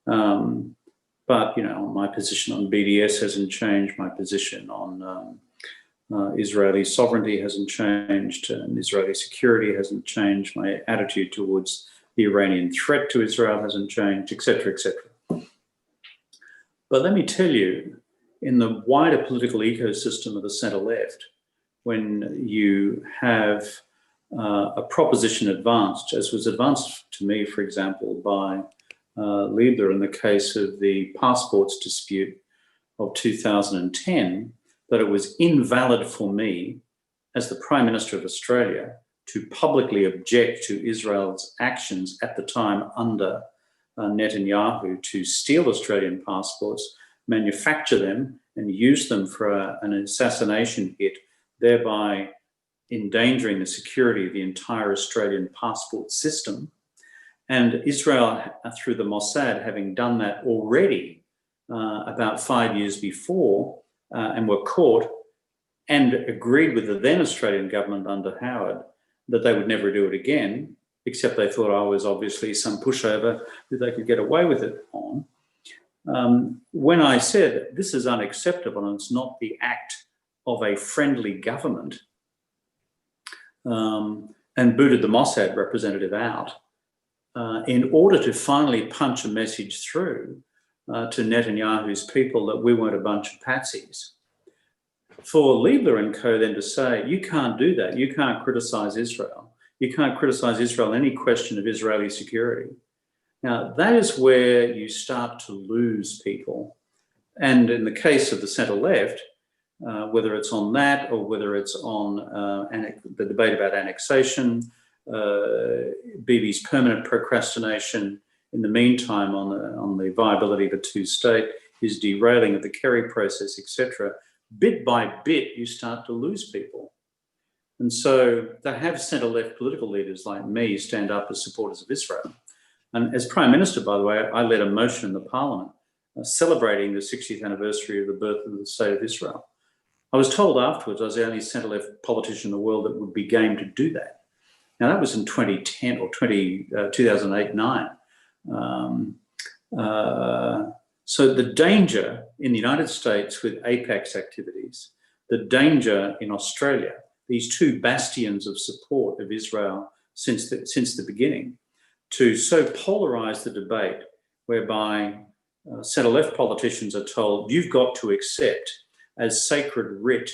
But, my position on BDS hasn't changed. My position on Israeli sovereignty hasn't changed. And Israeli security hasn't changed. My attitude towards the Iranian threat to Israel hasn't changed, et cetera, et cetera. But let me tell you, in the wider political ecosystem of the centre-left, when you have a proposition advanced, as was advanced to me, for example, by Liebler in the case of the passports dispute of 2010, that it was invalid for me as the Prime Minister of Australia to publicly object to Israel's actions at the time under Netanyahu to steal Australian passports, manufacture them, and use them for an assassination hit, thereby endangering the security of the entire Australian passport system. And Israel, through the Mossad, having done that already about 5 years before, and were caught, and agreed with the then Australian government under Howard that they would never do it again, except they thought I was obviously some pushover that they could get away with it on. When I said this is unacceptable and it's not the act of a friendly government, and booted the Mossad representative out, in order to finally punch a message through to Netanyahu's people that we weren't a bunch of patsies. For Liebler and co then to say, you can't do that, you can't criticise Israel, you can't criticise Israel in any question of Israeli security. Now, that is where you start to lose people. And in the case of the centre-left, whether it's on that or whether it's on the debate about annexation, Bibi's permanent procrastination in the meantime on the viability of a two-state, his derailing of the Kerry process, etc., bit by bit, you start to lose people. And so to have centre-left political leaders like me stand up as supporters of Israel. And as Prime Minister, by the way, I led a motion in the Parliament celebrating the 60th anniversary of the birth of the State of Israel. I was told afterwards I was the only centre-left politician in the world that would be game to do that. Now, that was in 2010 or 2008-9. So the danger in the United States with APEX activities, the danger in Australia, these two bastions of support of Israel since the beginning, to so polarise the debate whereby centre-left politicians are told you've got to accept as sacred writ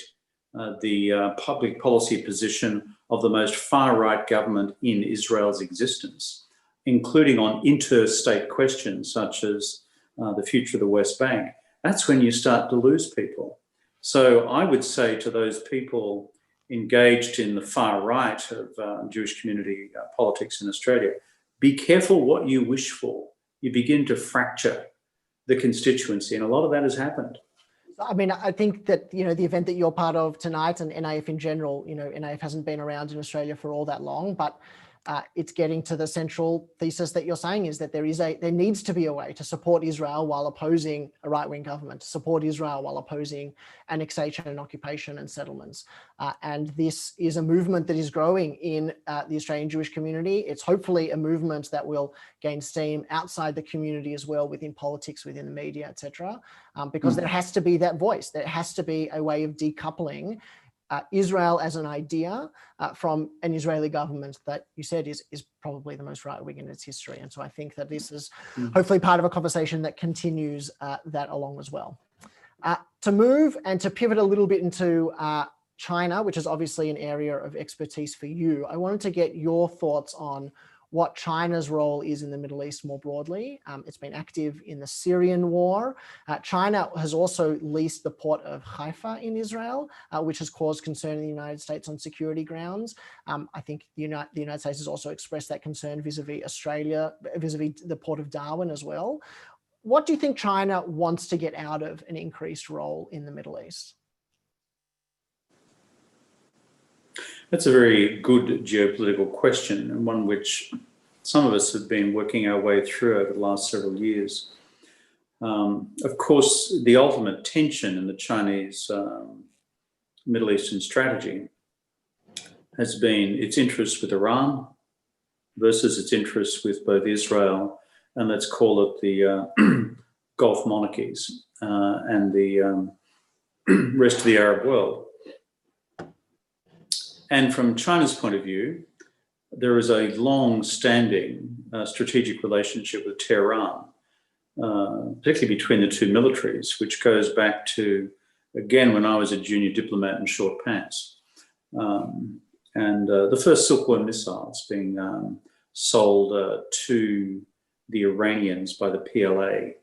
the public policy position of the most far-right government in Israel's existence, including on interstate questions such as the future of the West Bank. That's when you start to lose people. So I would say to those people engaged in the far right of Jewish community politics in Australia, be careful what you wish for. You begin to fracture the constituency, and a lot of that has happened. I mean, I think that, the event that you're part of tonight and NAF in general, NAF hasn't been around in Australia for all that long, but it's getting to the central thesis that you're saying is that there needs to be a way to support Israel while opposing a right-wing government, to support Israel while opposing annexation and occupation and settlements. And this is a movement that is growing in the Australian Jewish community. It's hopefully a movement that will gain steam outside the community as well, within politics, within the media, etc. Because there has to be that voice. There has to be a way of decoupling Israel as an idea from an Israeli government that you said is probably the most right-wing in its history. And so I think that this is hopefully part of a conversation that continues that along as well. To move and to pivot a little bit into China, which is obviously an area of expertise for you, I wanted to get your thoughts on what China's role is in the Middle East more broadly. It's been active in the Syrian war. China has also leased the port of Haifa in Israel, which has caused concern in the United States on security grounds. I think the United States has also expressed that concern vis-a-vis Australia, vis-a-vis the port of Darwin as well. What do you think China wants to get out of an increased role in the Middle East? That's a very good geopolitical question, and one which some of us have been working our way through over the last several years. Of course, the ultimate tension in the Chinese Middle Eastern strategy has been its interests with Iran versus its interests with both Israel and, let's call it, the Gulf monarchies and the rest of the Arab world. And from China's point of view, there is a long-standing strategic relationship with Tehran, particularly between the two militaries, which goes back to, again, when I was a junior diplomat in short pants. And the first Silkworm missiles being sold to the Iranians by the PLA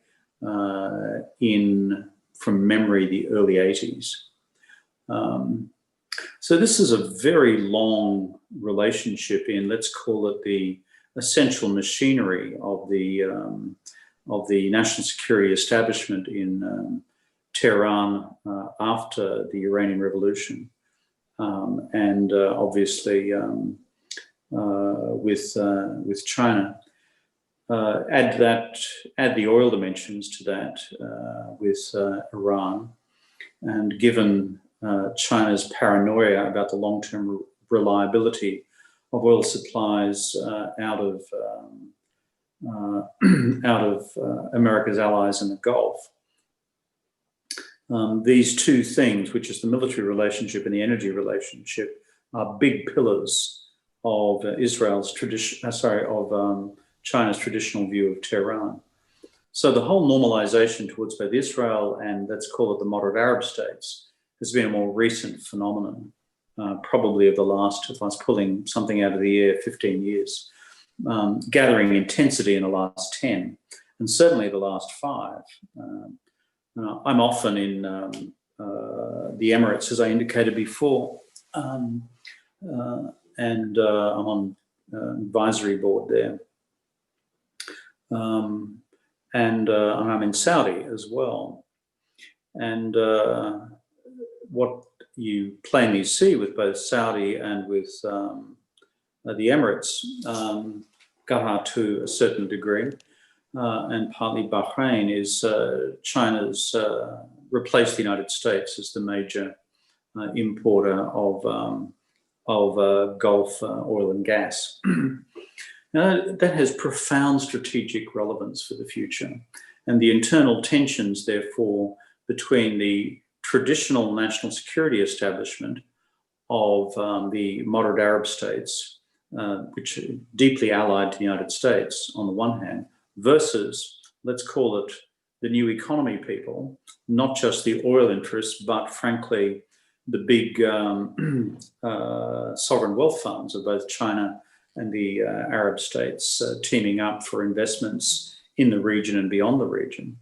from memory, the early 80s. So this is a very long relationship in, let's call it, the essential machinery of the national security establishment in Tehran after the Iranian Revolution, and obviously with China. Add the oil dimensions to that with Iran, and given China's paranoia about the long-term reliability of oil supplies out of America's allies in the Gulf. These two things, which is the military relationship and the energy relationship, are big pillars of China's traditional view of Tehran. So the whole normalization towards both Israel and, let's call it, the moderate Arab states has been a more recent phenomenon, probably of the last, if I was pulling something out of the air, 15 years, gathering intensity in the last 10, and certainly the last 5. I'm often in the Emirates, as I indicated before, and I'm on advisory board there. And I'm in Saudi as well. And what you plainly see with both Saudi and with the Emirates, Qatar to a certain degree, and partly Bahrain, is China's replaced the United States as the major importer of Gulf oil and gas. Now, that has profound strategic relevance for the future. And the internal tensions, therefore, between the traditional national security establishment of the moderate Arab states, which are deeply allied to the United States on the one hand, versus, let's call it, the new economy people, not just the oil interests, but frankly, the big sovereign wealth funds of both China and the Arab states teaming up for investments in the region and beyond the region.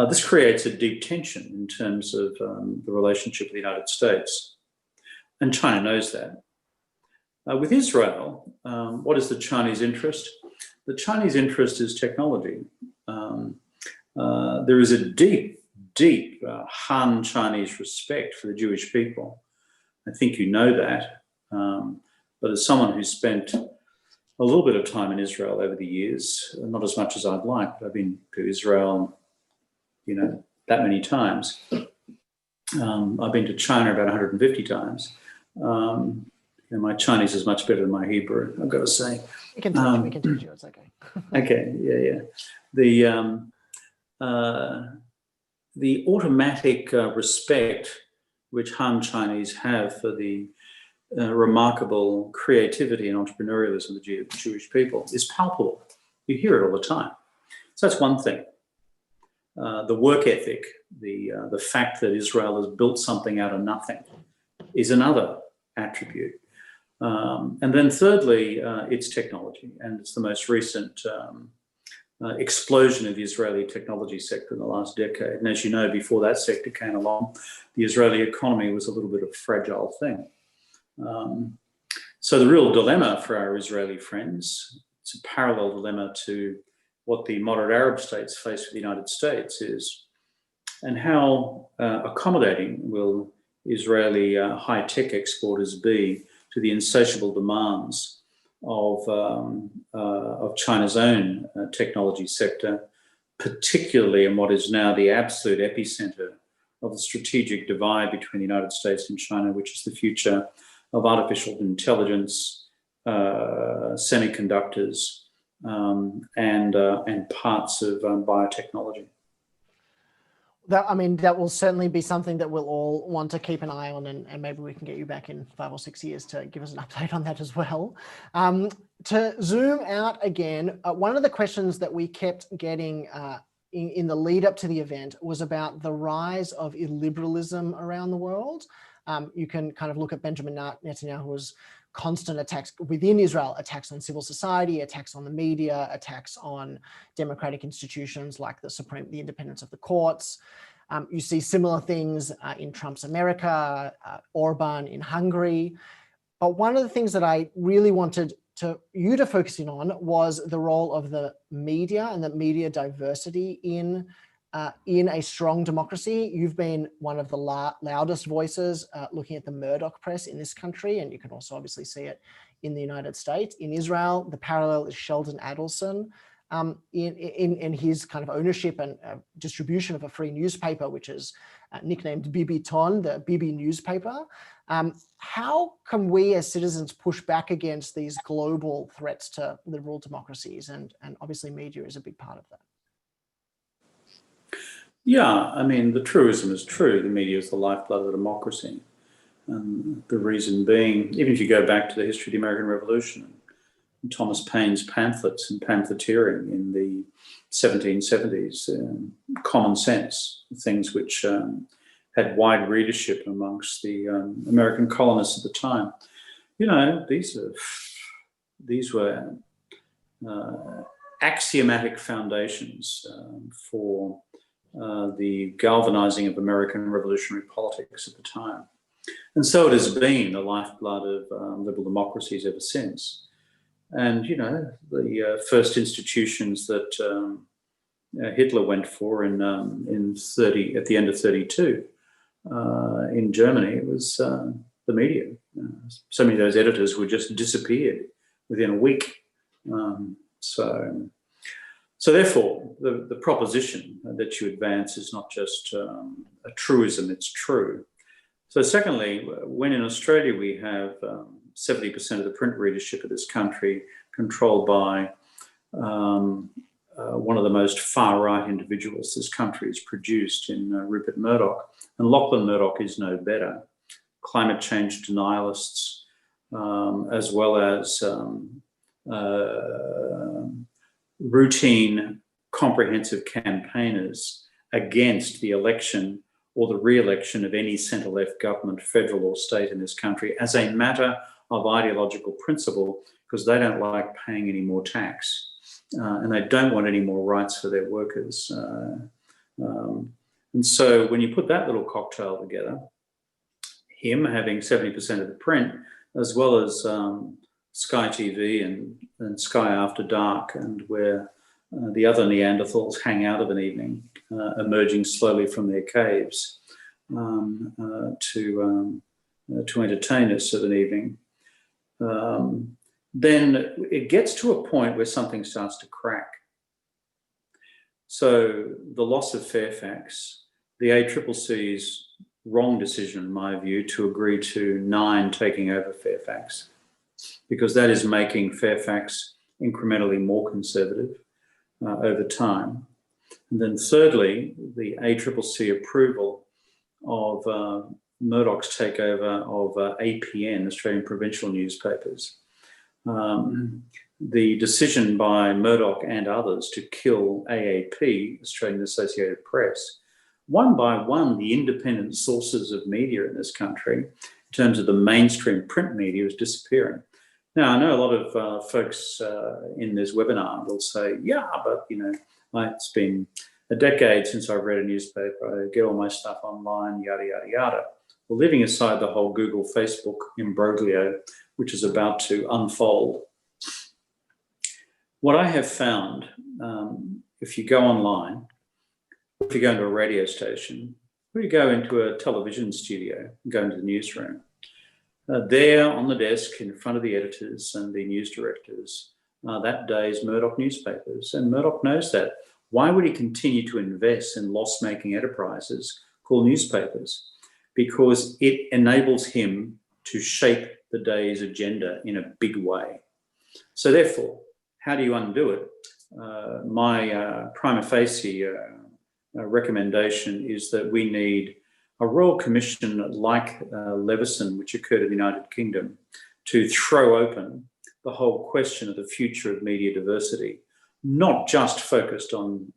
This creates a deep tension in terms of the relationship with the United States. And China knows that. With Israel, what is the Chinese interest? The Chinese interest is technology. There is a deep Han Chinese respect for the Jewish people. I think you know that. But as someone who's spent a little bit of time in Israel over the years, not as much as I'd like, but I've been to Israel, that many times. I've been to China about 150 times. My Chinese is much better than my Hebrew, I've got to say. We can teach you, it's okay. Okay, yeah. The automatic respect which Han Chinese have for the remarkable creativity and entrepreneurialism of the Jewish people is palpable. You hear it all the time. So that's one thing. The work ethic, the fact that Israel has built something out of nothing is another attribute. And then thirdly, it's technology, and it's the most recent explosion of the Israeli technology sector in the last decade. And as you know, before that sector came along, the Israeli economy was a little bit of a fragile thing. So the real dilemma for our Israeli friends, it's a parallel dilemma to what the moderate Arab states face with the United States is, and how accommodating will Israeli high-tech exporters be to the insatiable demands of China's own technology sector, particularly in what is now the absolute epicenter of the strategic divide between the United States and China, which is the future of artificial intelligence, semiconductors, and parts of biotechnology. That will certainly be something that we'll all want to keep an eye on, and maybe we can get you back in 5 or 6 years to give us an update on that as well. To zoom out again, one of the questions that we kept getting in the lead up to the event was about the rise of illiberalism around the world. You can kind of look at Benjamin Netanyahu's constant attacks within Israel, attacks on civil society, attacks on the media, attacks on democratic institutions like the independence of the courts. You see similar things in Trump's America, Orban in Hungary. But one of the things that I really wanted you to focus in on was the role of the media and the media diversity in a strong democracy. You've been one of the loudest voices looking at the Murdoch press in this country, and you can also obviously see it in the United States. In Israel, the parallel is Sheldon Adelson in his kind of ownership and distribution of a free newspaper, which is nicknamed Bibi Ton, the Bibi newspaper. How can we as citizens push back against these global threats to liberal democracies? And obviously media is a big part of that. Yeah, I mean, the truism is true. The media is the lifeblood of democracy. The reason being, even if you go back to the history of the American Revolution, and Thomas Paine's pamphlets and pamphleteering in the 1770s, common sense, things which had wide readership amongst the American colonists at the time. You know, these were axiomatic foundations for the galvanizing of American revolutionary politics at the time. And so it has been the lifeblood of liberal democracies ever since. And, you know, the first institutions that Hitler went for at the end of 32 in Germany, it was the media. So many of those editors were just disappeared within a week. So therefore, the proposition that you advance is not just a truism, it's true. So secondly, when in Australia we have 70% of the print readership of this country controlled by one of the most far-right individuals this country has produced in Rupert Murdoch, and Lachlan Murdoch is no better. Climate change denialists, as well as routine comprehensive campaigners against the election or the re-election of any centre-left government, federal or state in this country, as a matter of ideological principle, because they don't like paying any more tax and they don't want any more rights for their workers. And so when you put that little cocktail together, him having 70% of the print, as well as Sky TV and Sky After Dark, and where the other Neanderthals hang out of an evening, emerging slowly from their caves to entertain us of an evening, then it gets to a point where something starts to crack. So the loss of Fairfax, the ACCC's wrong decision, in my view, to agree to Nine taking over Fairfax, because that is making Fairfax incrementally more conservative over time. And then thirdly, the ACCC approval of Murdoch's takeover of APN, Australian Provincial Newspapers. The decision by Murdoch and others to kill AAP, Australian Associated Press. One by one, the independent sources of media in this country, in terms of the mainstream print media, is disappearing. Now, I know a lot of folks in this webinar will say, yeah, but, you know, it's been a decade since I've read a newspaper. I get all my stuff online, yada, yada, yada. Well, leaving aside the whole Google, Facebook imbroglio, which is about to unfold, what I have found, if you go online, if you go into a radio station, or you go into a television studio, go into the newsroom, there on the desk in front of the editors and the news directors, that day's Murdoch newspapers. And Murdoch knows that. Why would he continue to invest in loss-making enterprises called newspapers? Because it enables him to shape the day's agenda in a big way. So therefore, how do you undo it? My prima facie recommendation is that we need a royal commission like Leveson, which occurred in the United Kingdom, to throw open the whole question of the future of media diversity, not just focused on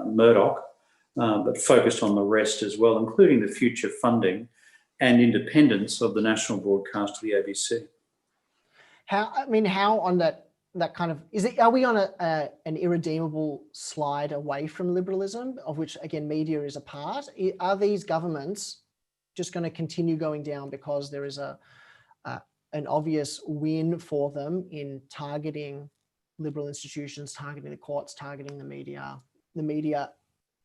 Murdoch, but focused on the rest as well, including the future funding and independence of the national broadcast of the ABC. How on that kind of, are we on an irredeemable slide away from liberalism, of which again media is a part? Are these governments just going to continue going down because there is an obvious win for them in targeting liberal institutions, targeting the courts, targeting the media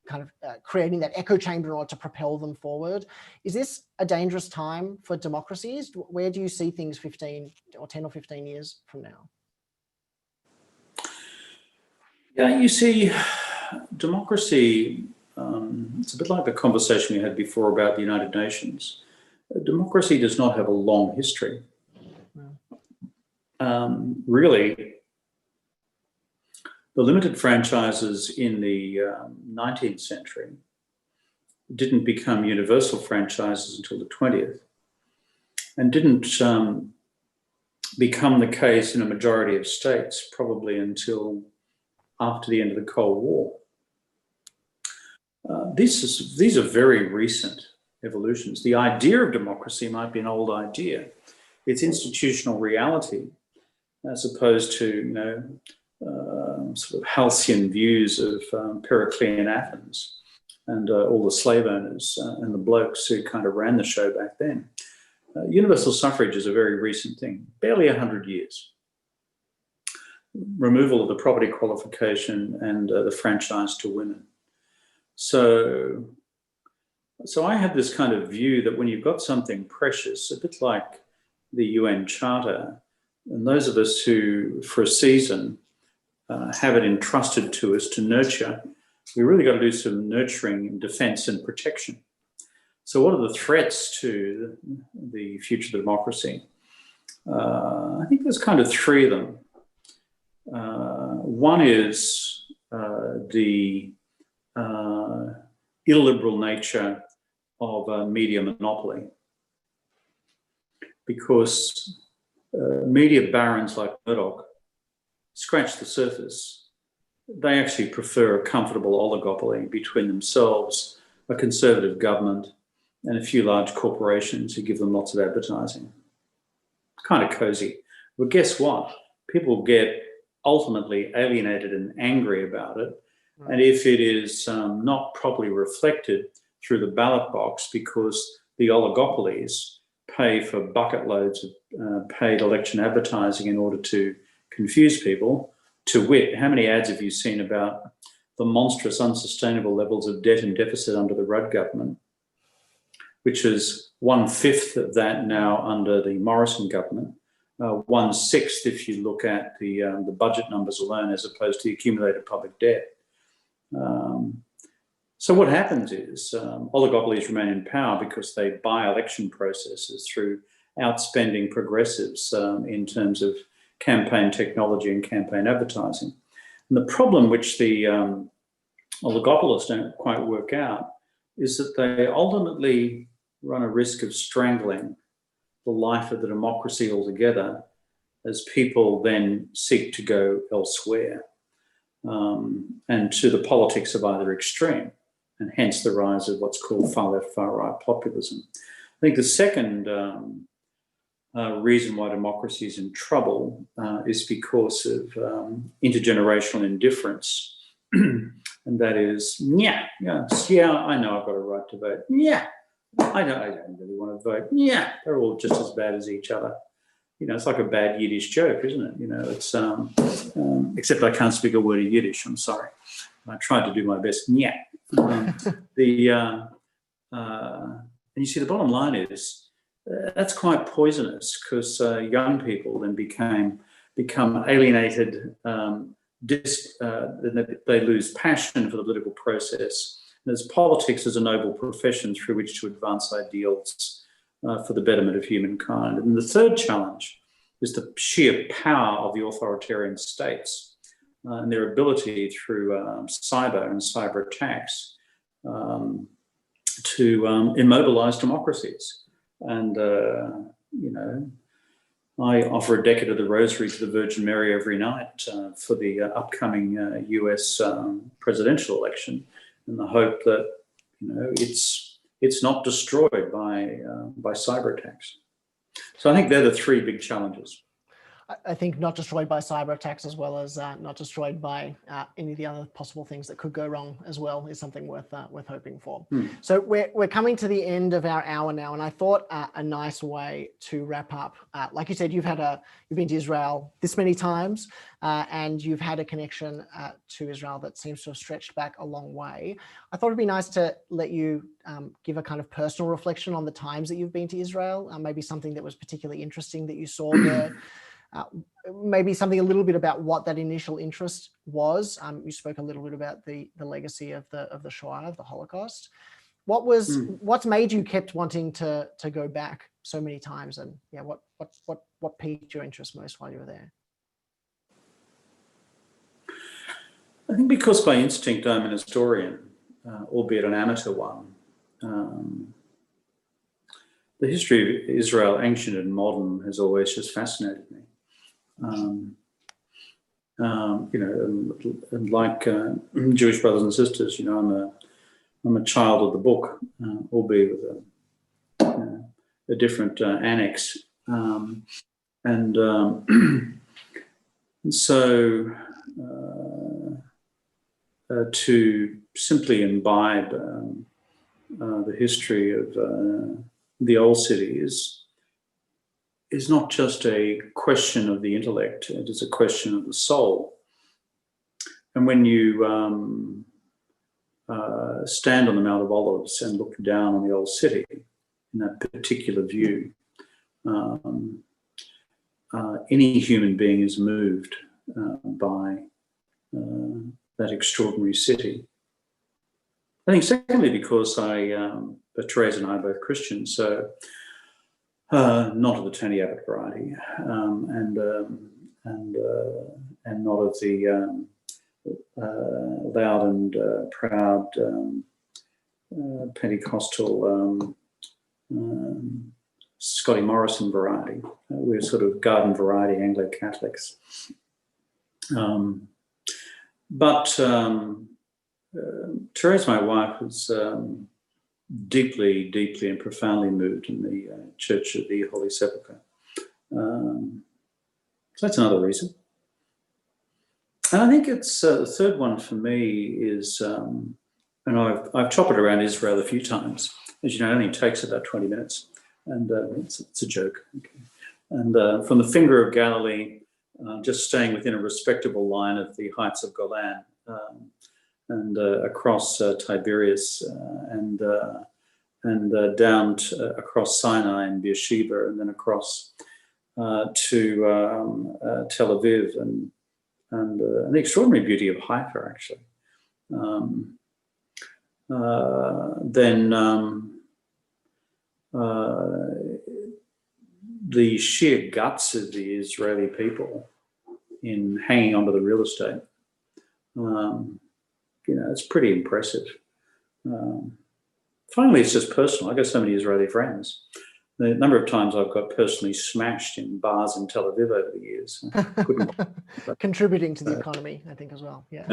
kind of creating that echo chamber in order to propel them forward. Is this a dangerous time for democracies? Where do you see things 15 or 10 or 15 years from now? Yeah, you see, democracy, it's a bit like the conversation we had before about the United Nations. Democracy does not have a long history. Really, the limited franchises in the 19th century didn't become universal franchises until the 20th, and didn't become the case in a majority of states probably until after the end of the Cold War. These are very recent evolutions. The idea of democracy might be an old idea. It's institutional reality, as opposed to, sort of halcyon views of Periclean Athens and all the slave owners and the blokes who kind of ran the show back then. Universal suffrage is a very recent thing, barely 100 years. Removal of the property qualification and the franchise to women. So I have this kind of view that when you've got something precious, a bit like the UN Charter, and those of us who, for a season, have it entrusted to us to nurture, we really got to do some nurturing, defence and protection. So what are the threats to the future of democracy? I think there's kind of three of them. One is the illiberal nature of media monopoly, because media barons like Murdoch scratch the surface. They actually prefer a comfortable oligopoly between themselves, a conservative government, and a few large corporations who give them lots of advertising. Kind of cozy. But guess what? People get ultimately alienated and angry about it. And if it is not properly reflected through the ballot box, because the oligopolies pay for bucket loads of paid election advertising in order to confuse people, to wit, how many ads have you seen about the monstrous, unsustainable levels of debt and deficit under the Rudd government, which is 1/5 of that now under the Morrison government, 1/6 if you look at the budget numbers alone, as opposed to the accumulated public debt. So what happens is oligopolies remain in power because they buy election processes through outspending progressives in terms of campaign technology and campaign advertising. And the problem which the oligopolists don't quite work out is that they ultimately run a risk of strangling the life of the democracy altogether as people then seek to go elsewhere and to the politics of either extreme, and hence the rise of what's called far left, far right populism. I think the second reason why democracy is in trouble is because of intergenerational indifference. And that is, yeah, I know I've got a right to vote. Yeah, I don't really want to vote. Yeah, they're all just as bad as each other. It's like a bad Yiddish joke, isn't it? It's except I can't speak a word of Yiddish. I'm sorry. I tried to do my best. Yeah. And you see, the bottom line is that's quite poisonous, because young people then become alienated. They lose passion for the political process. And as politics is a noble profession through which to advance ideals for the betterment of humankind. And the third challenge is the sheer power of the authoritarian states and their ability through cyber and cyber attacks to immobilize democracies. And, I offer a decade of the rosary to the Virgin Mary every night for the upcoming US presidential election, in the hope that, it's not destroyed by cyber attacks. So I think they're the three big challenges. I think not destroyed by cyber attacks, as well as not destroyed by any of the other possible things that could go wrong as well, is something worth hoping for. So we're coming to the end of our hour now, and I thought a nice way to wrap up. Like you said, you've been to Israel this many times, and you've had a connection to Israel that seems to have stretched back a long way. I thought it'd be nice to let you give a kind of personal reflection on the times that you've been to Israel, maybe something that was particularly interesting that you saw there. Maybe something a little bit about what that initial interest was. You spoke a little bit about the legacy of the Shoah, of the Holocaust. What's made you kept wanting to go back so many times, and yeah, what piqued your interest most while you were there? I think because by instinct I'm an historian, albeit an amateur one. The history of Israel, ancient and modern, has always just fascinated me. And like Jewish brothers and sisters, I'm a child of the book, albeit with a different annex, and so to simply imbibe the history of the old city is not just a question of the intellect, it is a question of the soul. And when you stand on the Mount of Olives and look down on the old city in that particular view, any human being is moved by that extraordinary city. I think secondly, because Therese and I are both Christians, so not of the Tony Abbott variety, and not of the loud and proud Pentecostal Scotty Morrison variety. We're sort of garden variety Anglo-Catholics. But Therese, my wife, was deeply, deeply and profoundly moved in the Church of the Holy Sepulchre. So that's another reason. And I think it's the third one for me is, and I've choppered around Israel a few times. As you know, it only takes about 20 minutes, and it's a joke. Okay. And from the finger of Galilee, just staying within a respectable line of the heights of Golan, and across Tiberias, and down across Sinai and Beersheba, and then across to Tel Aviv, and the extraordinary beauty of Haifa, actually. Then the sheer guts of the Israeli people in hanging onto the real estate. It's pretty impressive. Finally, it's just personal. I've got so many Israeli friends. The number of times I've got personally smashed in bars in Tel Aviv over the years. Contributing to the economy, I think, as well. Yeah.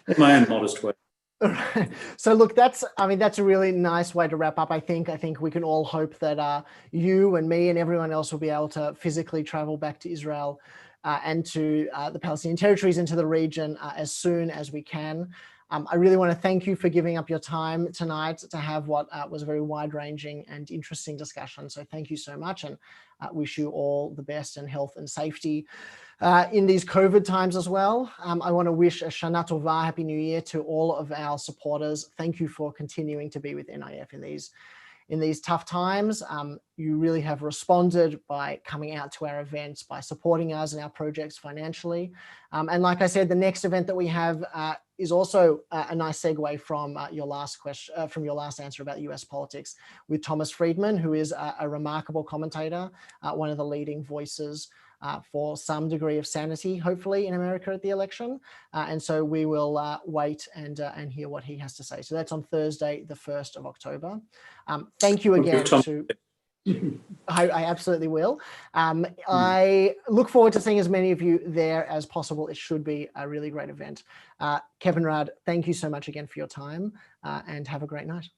In my own modest way. All right. So look, that's a really nice way to wrap up. I think we can all hope that you and me and everyone else will be able to physically travel back to Israel and to the Palestinian territories and to the region as soon as we can. I really want to thank you for giving up your time tonight to have what was a very wide-ranging and interesting discussion. So thank you so much, and wish you all the best and health and safety in these COVID times as well. I want to wish a Shana Tova, Happy New Year, to all of our supporters. Thank you for continuing to be with NIF in these tough times. You really have responded by coming out to our events, by supporting us and our projects financially. And like I said, the next event that we have is also a nice segue from your last question, from your last answer about US politics, with Thomas Friedman, who is a remarkable commentator, one of the leading voices for some degree of sanity, hopefully, in America at the election. And so we will wait and hear what he has to say. So that's on Thursday, the 1st of October. Thank you again to... I absolutely will. I look forward to seeing as many of you there as possible. It should be a really great event. Kevin Rudd, thank you so much again for your time, and have a great night.